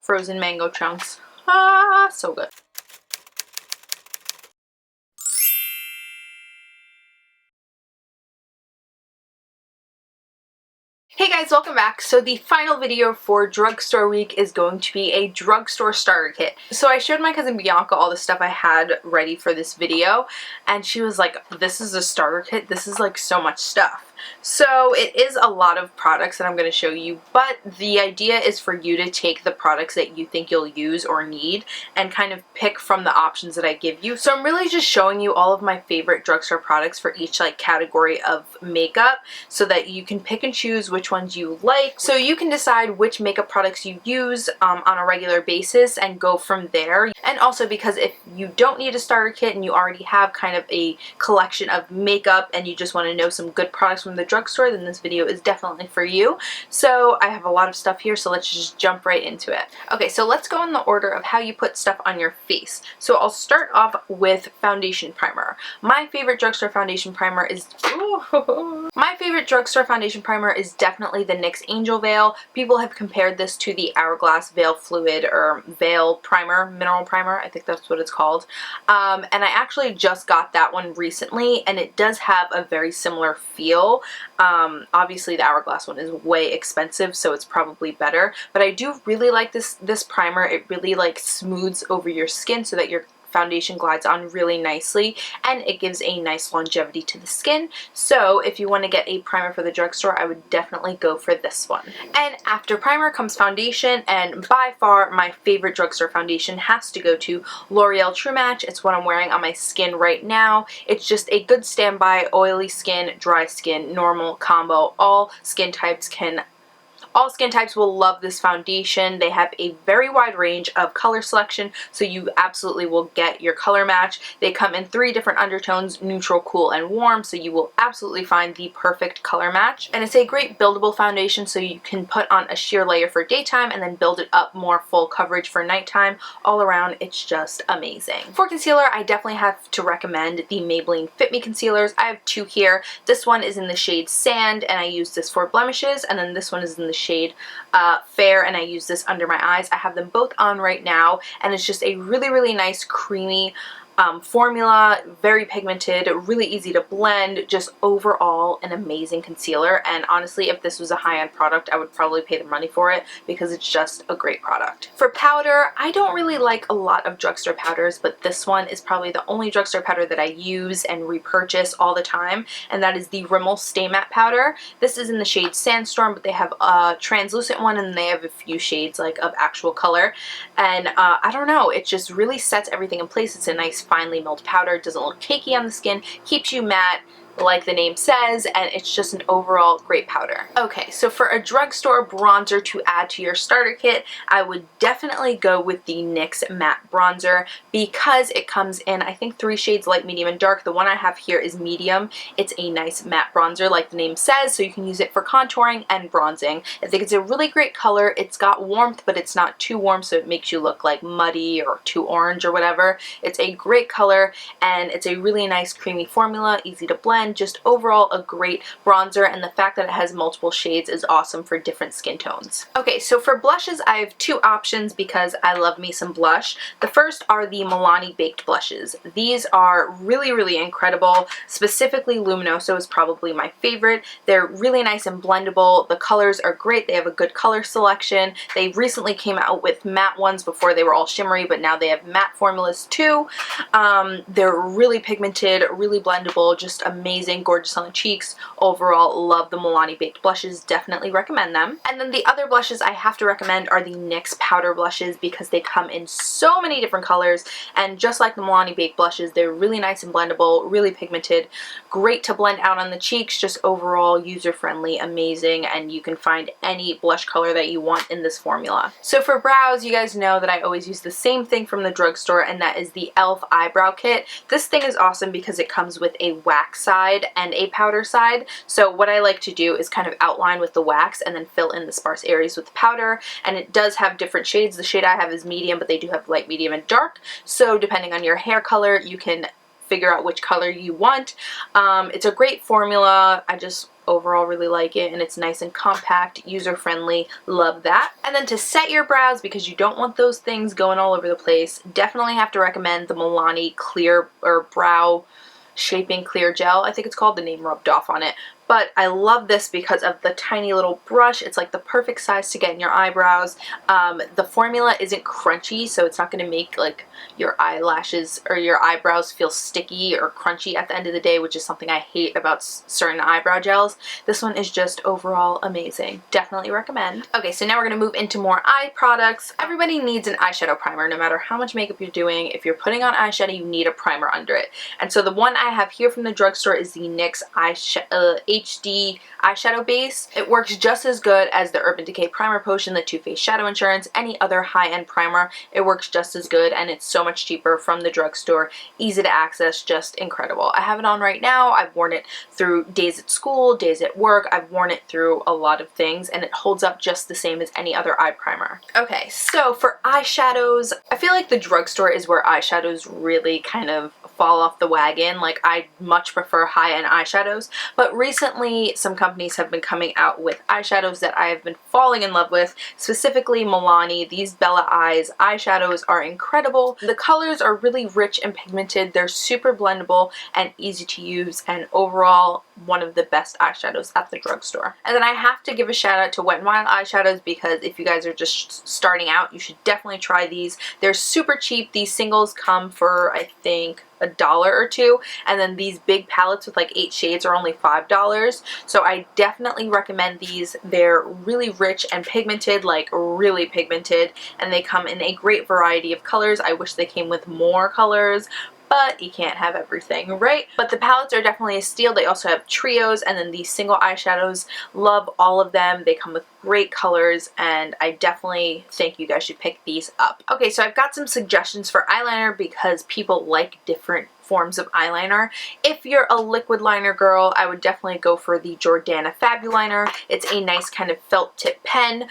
frozen mango chunks. Ah, so good. Hey guys, welcome back. So the final video for drugstore week is going to be a drugstore starter kit. So I showed my cousin Bianca all the stuff I had ready for this video, and she was like, this is a starter kit? This is like so much stuff. So it is a lot of products that I'm going to show you, but the idea is for you to take the products that you think you'll use or need and kind of pick from the options that I give you. So I'm really just showing you all of my favorite drugstore products for each like category of makeup so that you can pick and choose which ones you like. So you can decide which makeup products you use on a regular basis and go from there. And also because if you don't need a starter kit and you already have kind of a collection of makeup and you just want to know some good products from the drugstore, then this video is definitely for you. So I have a lot of stuff here, so let's just jump right into it. Okay, so let's go in the order of how you put stuff on your face. So I'll start off with foundation primer. My favorite drugstore foundation primer is definitely the NYX Angel Veil. People have compared this to the Hourglass Veil Fluid or Veil Primer, Mineral Primer, I think that's what it's called. And I actually just got that one recently, and it does have a very similar feel. Obviously the Hourglass one is way expensive, so it's probably better, but I do really like this primer. It really like smooths over your skin so that your foundation glides on really nicely, and it gives a nice longevity to the skin. So if you want to get a primer for the drugstore, I would definitely go for this one. And after primer comes foundation, and by far my favorite drugstore foundation has to go to L'Oreal True Match. It's what I'm wearing on my skin right now. It's just a good standby. Oily skin, dry skin, normal, combo, all skin types will love this foundation. They have a very wide range of color selection, so you absolutely will get your color match. They come in 3 different undertones, neutral, cool, and warm, so you will absolutely find the perfect color match. And it's a great buildable foundation, so you can put on a sheer layer for daytime and then build it up more full coverage for nighttime. All around, it's just amazing. For concealer, I definitely have to recommend the Maybelline Fit Me Concealers. I have 2 here. This one is in the shade Sand, and I use this for blemishes, and then this one is in the shade Fair, and I use this under my eyes. I have them both on right now, and it's just a really nice creamy formula, very pigmented, really easy to blend, just overall an amazing concealer. And honestly, if this was a high-end product, I would probably pay the money for it because it's just a great product. For powder, I don't really like a lot of drugstore powders, but this one is probably the only drugstore powder that I use and repurchase all the time, and that is the Rimmel Stay Matte Powder. This is in the shade Sandstorm, but they have a translucent one and they have a few shades like of actual color. And I don't know, it just really sets everything in place. It's a nice finely milled powder. It doesn't look cakey on the skin, keeps you matte like the name says, and it's just an overall great powder. Okay, so for a drugstore bronzer to add to your starter kit, I would definitely go with the NYX Matte Bronzer because it comes in, I think, 3 shades, light, medium, and dark. The one I have here is medium. It's a nice matte bronzer like the name says, so you can use it for contouring and bronzing. I think it's a really great color. It's got warmth, but it's not too warm, so it makes you look like muddy or too orange or whatever. It's a great color, and it's a really nice creamy formula, easy to blend. Just overall a great bronzer, and the fact that it has multiple shades is awesome for different skin tones. Okay, so for blushes, I have 2 options because I love me some blush. The first are the Milani Baked Blushes. These are really incredible. Specifically, Luminoso is probably my favorite. They're really nice and blendable. The colors are great. They have a good color selection. They recently came out with matte ones before they were all shimmery, but now they have matte formulas too. They're really pigmented, really blendable, just amazing, gorgeous on the cheeks. Overall, love the Milani Baked Blushes, definitely recommend them. And then the other blushes I have to recommend are the NYX Powder Blushes because they come in so many different colors, and just like the Milani Baked Blushes, they're really nice and blendable, really pigmented, great to blend out on the cheeks, just overall user-friendly, amazing, and you can find any blush color that you want in this formula. So for brows, you guys know that I always use the same thing from the drugstore, and that is the e.l.f. Eyebrow Kit. This thing is awesome because it comes with a wax side and a powder side. So what I like to do is kind of outline with the wax and then fill in the sparse areas with the powder, and it does have different shades. The shade I have is medium, but they do have light, medium, and dark. So depending on your hair color, you can figure out which color you want. It's a great formula. I just overall really like it, and it's nice and compact, user-friendly. Love that. And then to set your brows, because you don't want those things going all over the place, definitely have to recommend the Milani clear or brow shaping clear gel. I think it's called, the name rubbed off on it. But I love this because of the tiny little brush. It's like the perfect size to get in your eyebrows. The formula isn't crunchy, so it's not going to make like your eyelashes or your eyebrows feel sticky or crunchy at the end of the day, which is something I hate about certain eyebrow gels. This one is just overall amazing. Definitely recommend. Okay, so now we're going to move into more eye products. Everybody needs an eyeshadow primer, no matter how much makeup you're doing. If you're putting on eyeshadow, you need a primer under it. And so the one I have here from the drugstore is the NYX HD Eyeshadow Base. It works just as good as the Urban Decay Primer Potion, the Too Faced Shadow Insurance, any other high-end primer. It works just as good, and it's so much cheaper from the drugstore. Easy to access, just incredible. I have it on right now. I've worn it through days at school, days at work. I've worn it through a lot of things, and it holds up just the same as any other eye primer. Okay, so for eyeshadows, I feel like the drugstore is where eyeshadows really kind of fall off the wagon. Like, I much prefer high-end eyeshadows, but recently some companies have been coming out with eyeshadows that I have been falling in love with, specifically Milani. These Bella Eyes eyeshadows are incredible. The colors are really rich and pigmented. They're super blendable and easy to use, and overall one of the best eyeshadows at the drugstore. And then I have to give a shout out to Wet n Wild eyeshadows, because if you guys are just starting out, you should definitely try these. They're super cheap. These singles come for, I think, $1 or $2, and then these big palettes with like 8 shades are only $5. So I definitely recommend these. They're really rich and pigmented, like really pigmented, and they come in a great variety of colors. I wish they came with more colors, but you can't have everything, right? But the palettes are definitely a steal. They also have trios, and then these single eyeshadows, love all of them. They come with great colors, and I definitely think you guys should pick these up. Okay, so I've got some suggestions for eyeliner, because people like different forms of eyeliner. If you're a liquid liner girl, I would definitely go for the Jordana Fabuliner. It's a nice kind of felt tip pen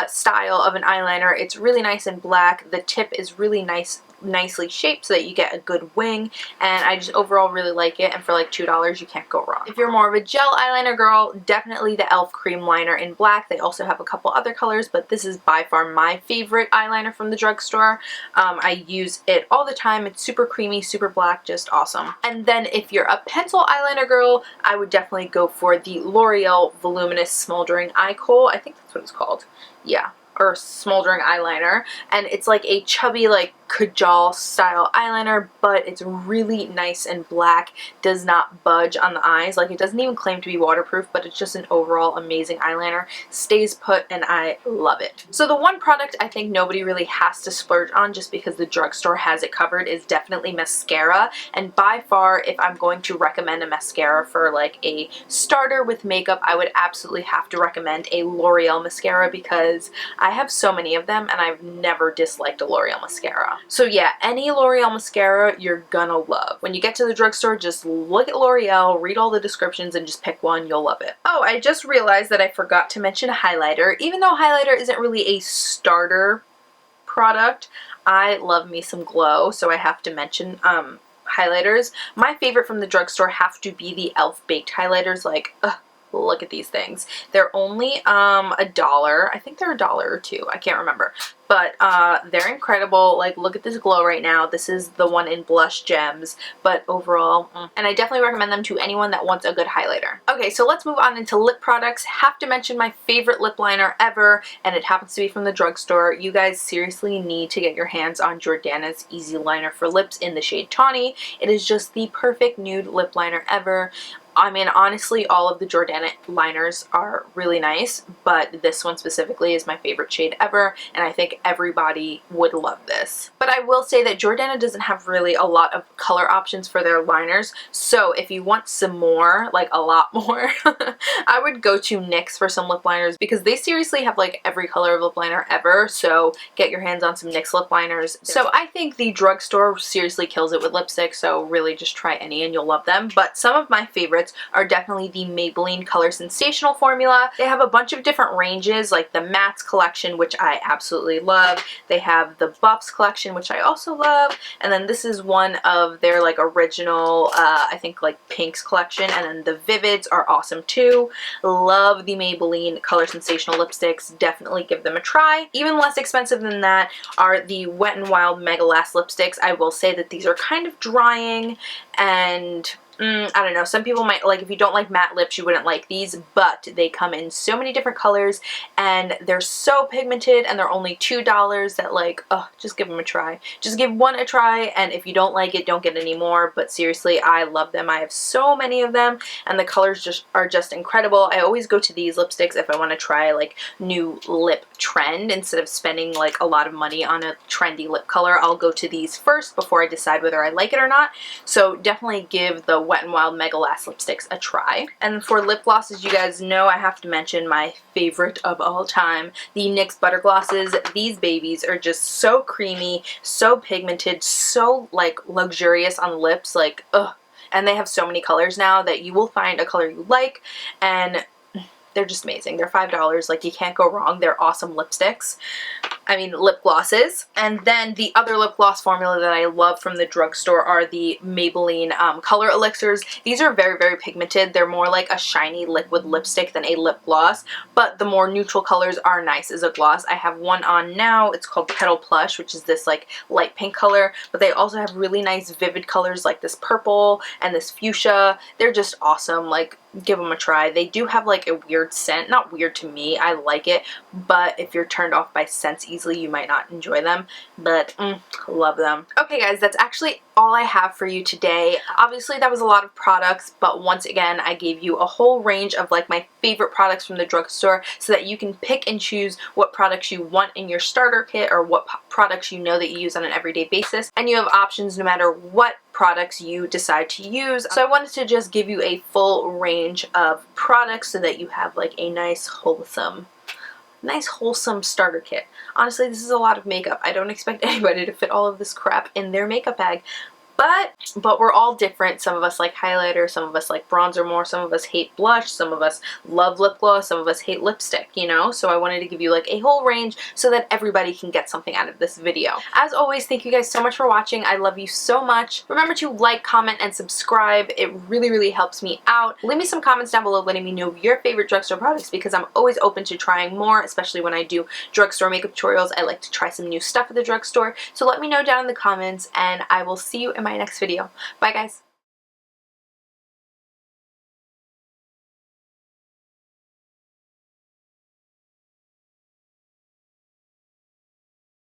style of an eyeliner. It's really nice and black. The tip is really nicely shaped so that you get a good wing, and I just overall really like it, and for like $2 you can't go wrong. If you're more of a gel eyeliner girl, definitely the e.l.f. Cream Liner in black. They also have a couple other colors, but this is by far my favorite eyeliner from the drugstore. I use it all the time. It's super creamy, super black, just awesome. And then if you're a pencil eyeliner girl, I would definitely go for the L'Oreal Voluminous Smoldering Eye Kohl. I think that's what it's called. Yeah, or Smoldering eyeliner, and it's like a chubby, like Kajal style eyeliner, but it's really nice and black, does not budge on the eyes. Like, it doesn't even claim to be waterproof, but it's just an overall amazing eyeliner. Stays put, and I love it. So the one product I think nobody really has to splurge on, just because the drugstore has it covered, is definitely mascara. And by far, if I'm going to recommend a mascara for like a starter with makeup, I would absolutely have to recommend a L'Oreal mascara, because I have so many of them and I've never disliked a L'Oreal mascara. So yeah, any L'Oreal mascara you're gonna love. When you get to the drugstore, just look at L'Oreal, read all the descriptions, and just pick one. You'll love it. Oh, I just realized that I forgot to mention highlighter. Even though highlighter isn't really a starter product, I love me some glow, so I have to mention highlighters. My favorite from the drugstore have to be the e.l.f. baked highlighters. Like, look at these things. They're only $1. I think they're $1 or $2. I can't remember. But they're incredible. Like, look at this glow right now. This is the one in Blush Gems, but overall, and I definitely recommend them to anyone that wants a good highlighter. Okay, so let's move on into lip products. Have to mention my favorite lip liner ever, and it happens to be from the drugstore. You guys seriously need to get your hands on Jordana's Easy Liner for Lips in the shade Tawny. It is just the perfect nude lip liner ever. I mean, honestly, all of the Jordana liners are really nice, but this one specifically is my favorite shade ever, and I think everybody would love this. But I will say that Jordana doesn't have really a lot of color options for their liners, so if you want some more, like a lot more, I would go to NYX for some lip liners, because they seriously have like every color of lip liner ever, so get your hands on some NYX lip liners. So I think the drugstore seriously kills it with lipstick, so really just try any and you'll love them. But some of my favorites favorites are definitely the Maybelline Color Sensational formula. They have a bunch of different ranges, like the Mattes collection, which I absolutely love. They have the Buffs collection, which I also love. And then this is one of their like original, I think like pinks collection. And then the Vivids are awesome too. Love the Maybelline Color Sensational lipsticks. Definitely give them a try. Even less expensive than that are the Wet n Wild MegaLast lipsticks. I will say that these are kind of drying and I don't know, some people might like, if you don't like matte lips, you wouldn't like these, but they come in so many different colors and they're so pigmented and they're only $2 that like, oh, just give them a try. Just give one a try, and if you don't like it, don't get any more. But seriously, I love them. I have so many of them and the colors are just incredible. I always go to these lipsticks if I want to try like new lip trend. Instead of spending like a lot of money on a trendy lip color, I'll go to these first before I decide whether I like it or not. So definitely give the Wet n Wild MegaLast lipsticks a try. And for lip glosses, you guys know I have to mention my favorite of all time, the NYX Butter Glosses. These babies are just so creamy, so pigmented, so like luxurious on the lips, like ugh. And they have so many colors now that you will find a color you like, and they're just amazing. They're $5, like you can't go wrong. They're awesome lipsticks. I mean lip glosses. And then the other lip gloss formula that I love from the drugstore are the Maybelline Color Elixirs. These are very, very pigmented. They're more like a shiny liquid lipstick than a lip gloss, but the more neutral colors are nice as a gloss. I have one on now. It's called Petal Plush, which is this like light pink color, but they also have really nice vivid colors like this purple and this fuchsia. They're just awesome. Like, give them a try. They do have like a weird scent. Not weird to me. I like it, but if you're turned off by scents easily, you might not enjoy them, but love them. Okay guys, that's actually all I have for you today. Obviously that was a lot of products, but once again I gave you a whole range of like my favorite products from the drugstore so that you can pick and choose what products you want in your starter kit or what products you know that you use on an everyday basis, and you have options no matter what products you decide to use. So I wanted to just give you a full range of products so that you have like a nice wholesome starter kit. Honestly, this is a lot of makeup. I don't expect anybody to fit all of this crap in their makeup bag. But we're all different. Some of us like highlighter, some of us like bronzer more, some of us hate blush, some of us love lip gloss, some of us hate lipstick, you know? So I wanted to give you like a whole range so that everybody can get something out of this video. As always, thank you guys so much for watching. I love you so much. Remember to like, comment, and subscribe. It really, really helps me out. Leave me some comments down below letting me know your favorite drugstore products, because I'm always open to trying more, especially when I do drugstore makeup tutorials. I like to try some new stuff at the drugstore. So let me know down in the comments, and I will see you in my next video. Bye guys.